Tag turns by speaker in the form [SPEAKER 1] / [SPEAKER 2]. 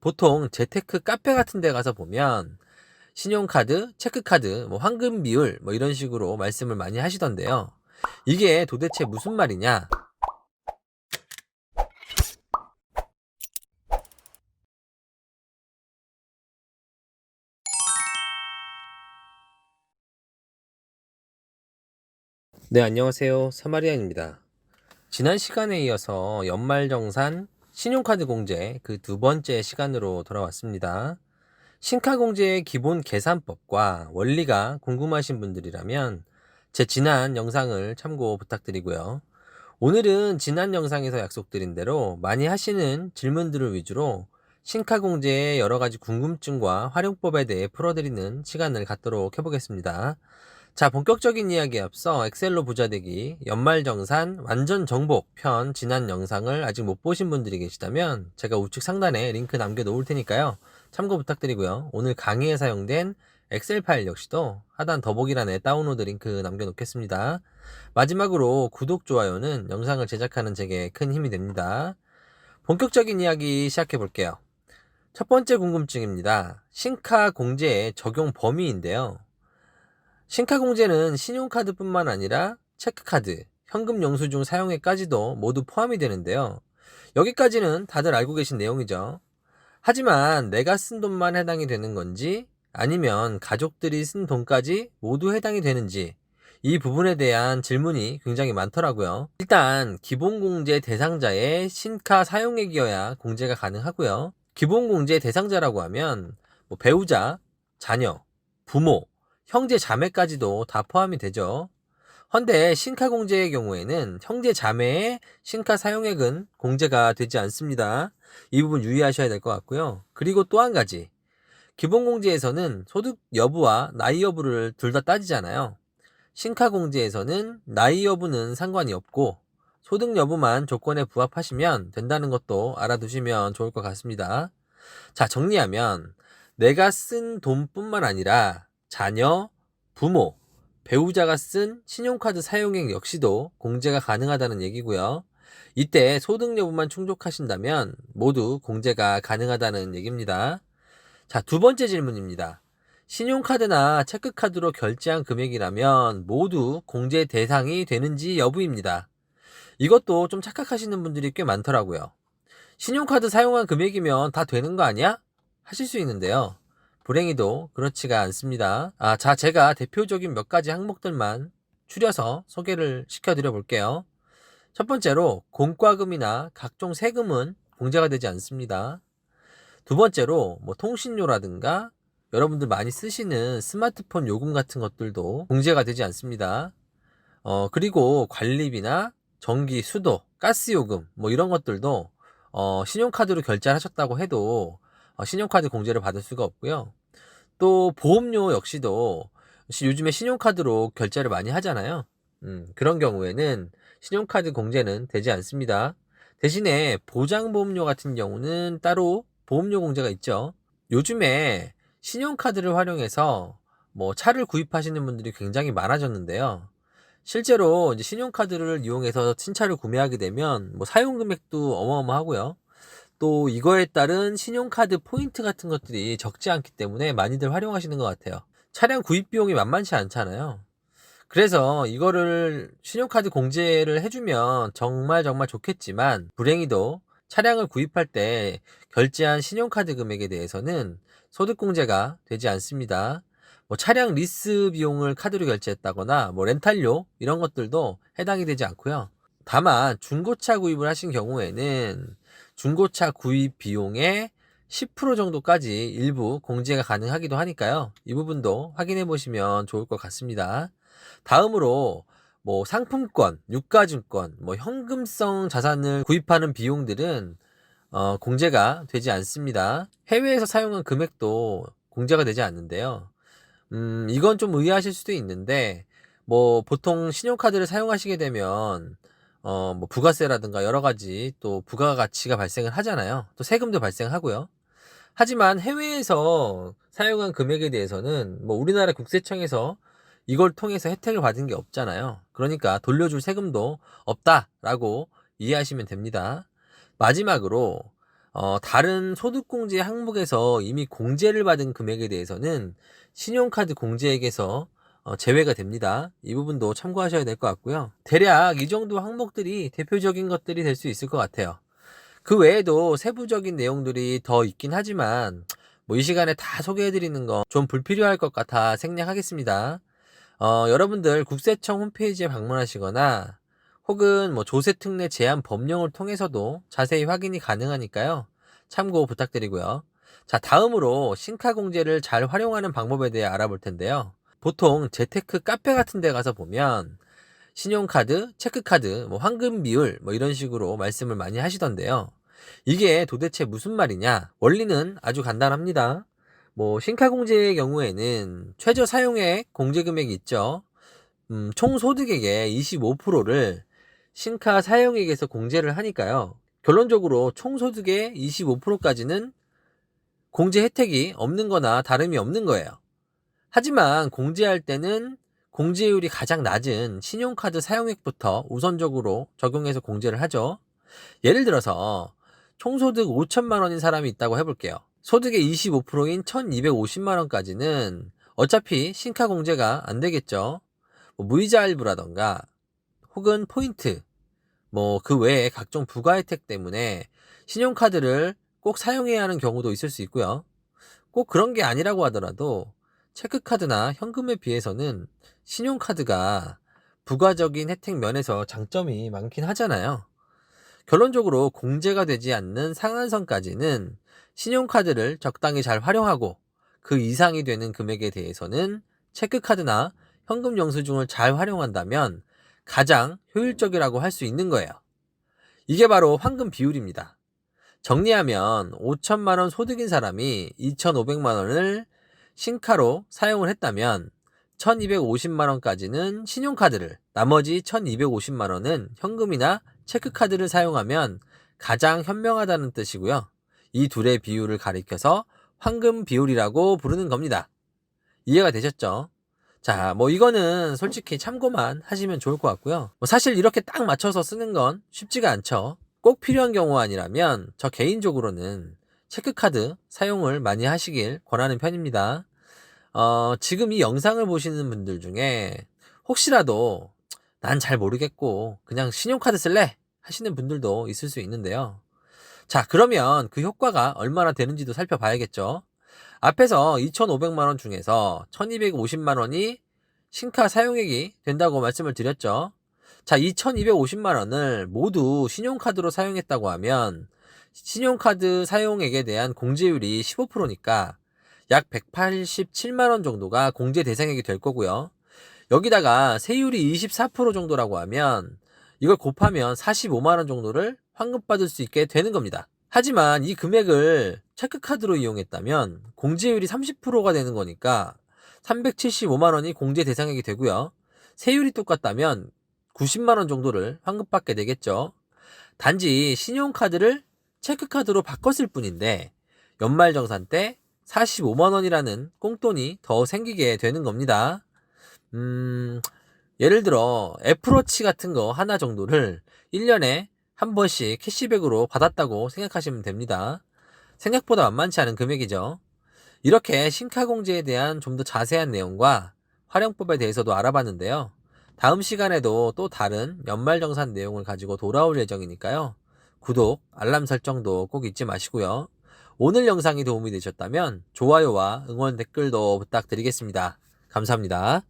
[SPEAKER 1] 보통 재테크 카페 같은 데 가서 보면 신용카드, 체크카드, 황금 비율 이런 식으로 말씀을 많이 하시던데요. 이게 도대체 무슨 말이냐? 네, 안녕하세요. 사마리안입니다. 지난 시간에 이어서 연말정산, 신용카드 공제 그 두 번째 시간으로 돌아왔습니다. 신카공제의 기본 계산법과 원리가 궁금하신 분들이라면 제 지난 영상을 참고 부탁드리고요. 오늘은 지난 영상에서 약속드린 대로 많이 하시는 질문들을 위주로 신카공제의 여러 가지 궁금증과 활용법에 대해 풀어드리는 시간을 갖도록 해보겠습니다. 자, 본격적인 이야기에 앞서 엑셀로 부자되기 연말정산 완전 정복 편 지난 영상을 아직 못 보신 분들이 계시다면 제가 우측 상단에 링크 남겨 놓을 테니까요. 참고 부탁드리고요. 오늘 강의에 사용된 엑셀 파일 역시도 하단 더보기란에 다운로드 링크 남겨 놓겠습니다. 마지막으로 구독, 좋아요는 영상을 제작하는 제게 큰 힘이 됩니다. 본격적인 이야기 시작해 볼게요. 첫 번째 궁금증입니다. 신카 공제의 적용 범위인데요. 신카공제는 신용카드뿐만 아니라 체크카드, 현금 영수증 사용액까지도 모두 포함이 되는데요. 여기까지는 다들 알고 계신 내용이죠. 하지만 내가 쓴 돈만 해당이 되는 건지 아니면 가족들이 쓴 돈까지 모두 해당이 되는지 이 부분에 대한 질문이 굉장히 많더라고요. 일단 기본공제 대상자의 신카 사용액이어야 공제가 가능하고요. 기본공제 대상자라고 하면 배우자, 자녀, 부모, 형제 자매까지도 다 포함이 되죠. 헌데 신카 공제의 경우에는 형제 자매의 신카 사용액은 공제가 되지 않습니다. 이 부분 유의하셔야 될 것 같고요. 그리고 또 한 가지, 기본 공제에서는 소득 여부와 나이 여부를 둘 다 따지잖아요. 신카 공제에서는 나이 여부는 상관이 없고 소득 여부만 조건에 부합하시면 된다는 것도 알아두시면 좋을 것 같습니다. 자, 정리하면 내가 쓴 돈뿐만 아니라 자녀, 부모, 배우자가 쓴 신용카드 사용액 역시도 공제가 가능하다는 얘기고요. 이때 소득 여부만 충족하신다면 모두 공제가 가능하다는 얘기입니다. 자, 두 번째 질문입니다. 신용카드나 체크카드로 결제한 금액이라면 모두 공제 대상이 되는지 여부입니다. 이것도 좀 착각하시는 분들이 꽤 많더라고요. 신용카드 사용한 금액이면 다 되는 거 아니야? 하실 수 있는데요. 불행히도 그렇지가 않습니다. 자, 제가 대표적인 몇 가지 항목들만 추려서 소개를 시켜드려 볼게요. 첫 번째로 공과금이나 각종 세금은 공제가 되지 않습니다. 두 번째로 통신료라든가 여러분들 많이 쓰시는 스마트폰 요금 같은 것들도 공제가 되지 않습니다. 그리고 관리비나 전기, 수도, 가스 요금 이런 것들도 신용카드로 결제를 하셨다고 해도 신용카드 공제를 받을 수가 없고요. 또 보험료 역시도 요즘에 신용카드로 결제를 많이 하잖아요. 그런 경우에는 신용카드 공제는 되지 않습니다. 대신에 보장보험료 같은 경우는 따로 보험료 공제가 있죠. 요즘에 신용카드를 활용해서 차를 구입하시는 분들이 굉장히 많아졌는데요. 실제로 이제 신용카드를 이용해서 신차를 구매하게 되면 사용 금액도 어마어마하고요. 또 이거에 따른 신용카드 포인트 같은 것들이 적지 않기 때문에 많이들 활용하시는 것 같아요. 차량 구입 비용이 만만치 않잖아요. 그래서 이거를 신용카드 공제를 해주면 정말 정말 좋겠지만 불행히도 차량을 구입할 때 결제한 신용카드 금액에 대해서는 소득공제가 되지 않습니다. 차량 리스 비용을 카드로 결제했다거나 렌탈료 이런 것들도 해당이 되지 않고요. 다만 중고차 구입을 하신 경우에는 중고차 구입 비용의 10% 정도까지 일부 공제가 가능하기도 하니까요. 이 부분도 확인해 보시면 좋을 것 같습니다. 다음으로 상품권, 유가증권, 현금성 자산을 구입하는 비용들은 공제가 되지 않습니다. 해외에서 사용한 금액도 공제가 되지 않는데요. 이건 좀 의아하실 수도 있는데 보통 신용카드를 사용하시게 되면 부가세라든가 여러 가지 또 부가가치가 발생을 하잖아요. 또 세금도 발생하고요. 하지만 해외에서 사용한 금액에 대해서는 우리나라 국세청에서 이걸 통해서 혜택을 받은 게 없잖아요. 그러니까 돌려줄 세금도 없다라고 이해하시면 됩니다. 마지막으로 다른 소득공제 항목에서 이미 공제를 받은 금액에 대해서는 신용카드 공제액에서 제외가 됩니다. 이 부분도 참고하셔야 될 것 같고요. 대략 이 정도 항목들이 대표적인 것들이 될 수 있을 것 같아요. 그 외에도 세부적인 내용들이 더 있긴 하지만 뭐 이 시간에 다 소개해드리는 거 좀 불필요할 것 같아 생략하겠습니다. 여러분들 국세청 홈페이지에 방문하시거나 혹은 뭐 조세특례 제한 법령을 통해서도 자세히 확인이 가능하니까요. 참고 부탁드리고요. 자, 다음으로 신카공제를 잘 활용하는 방법에 대해 알아볼 텐데요. 보통 재테크 카페 같은 데 가서 보면 신용카드, 체크카드, 뭐 황금 비율 뭐 이런 식으로 말씀을 많이 하시던데요. 이게 도대체 무슨 말이냐? 원리는 아주 간단합니다. 뭐 신카공제의 경우에는 최저 사용액 공제금액이 있죠. 총 소득액의 25%를 신카 사용액에서 공제를 하니까요. 결론적으로 총 소득의 25%까지는 공제 혜택이 없는 거나 다름이 없는 거예요. 하지만 공제할 때는 공제율이 가장 낮은 신용카드 사용액부터 우선적으로 적용해서 공제를 하죠. 예를 들어서 총소득 5천만 원인 사람이 있다고 해볼게요. 소득의 25%인 1250만 원까지는 어차피 신카 공제가 안 되겠죠. 뭐 무이자 할부라던가 혹은 포인트, 뭐 그 외에 각종 부가 혜택 때문에 신용카드를 꼭 사용해야 하는 경우도 있을 수 있고요. 꼭 그런 게 아니라고 하더라도 체크카드나 현금에 비해서는 신용카드가 부가적인 혜택 면에서 장점이 많긴 하잖아요. 결론적으로 공제가 되지 않는 상한선까지는 신용카드를 적당히 잘 활용하고 그 이상이 되는 금액에 대해서는 체크카드나 현금 영수증을 잘 활용한다면 가장 효율적이라고 할 수 있는 거예요. 이게 바로 황금 비율입니다. 정리하면 5천만 원 소득인 사람이 2,500만 원을 신카로 사용을 했다면 1,250만 원까지는 신용카드를, 나머지 1,250만 원은 현금이나 체크카드를 사용하면 가장 현명하다는 뜻이고요. 이 둘의 비율을 가리켜서 황금 비율이라고 부르는 겁니다. 이해가 되셨죠? 자, 뭐 이거는 솔직히 참고만 하시면 좋을 것 같고요. 뭐 사실 이렇게 딱 맞춰서 쓰는 건 쉽지가 않죠. 꼭 필요한 경우 아니라면 저 개인적으로는 체크카드 사용을 많이 하시길 권하는 편입니다. 지금 이 영상을 보시는 분들 중에 혹시라도 난 잘 모르겠고 그냥 신용카드 쓸래 하시는 분들도 있을 수 있는데요. 자, 그러면 그 효과가 얼마나 되는지도 살펴봐야겠죠. 앞에서 2,500만 원 중에서 1,250만 원이 신카 사용액이 된다고 말씀을 드렸죠. 자, 2,250만 원을 모두 신용카드로 사용했다고 하면 신용카드 사용액에 대한 공제율이 15%니까 약 187만 원 정도가 공제 대상액이 될 거고요. 여기다가 세율이 24% 정도라고 하면 이걸 곱하면 45만 원 정도를 환급받을 수 있게 되는 겁니다. 하지만 이 금액을 체크카드로 이용했다면 공제율이 30%가 되는 거니까 375만 원이 공제 대상액이 되고요. 세율이 똑같다면 90만 원 정도를 환급받게 되겠죠. 단지 신용카드를 체크카드로 바꿨을 뿐인데 연말정산 때 45만 원이라는 꽁돈이 더 생기게 되는 겁니다. 예를 들어 애플워치 같은 거 하나 정도를 1년에 한 번씩 캐시백으로 받았다고 생각하시면 됩니다. 생각보다 만만치 않은 금액이죠. 이렇게 신카공제에 대한 좀 더 자세한 내용과 활용법에 대해서도 알아봤는데요. 다음 시간에도 또 다른 연말정산 내용을 가지고 돌아올 예정이니까요. 구독, 알람 설정도 꼭 잊지 마시고요. 오늘 영상이 도움이 되셨다면 좋아요와 응원 댓글도 부탁드리겠습니다. 감사합니다.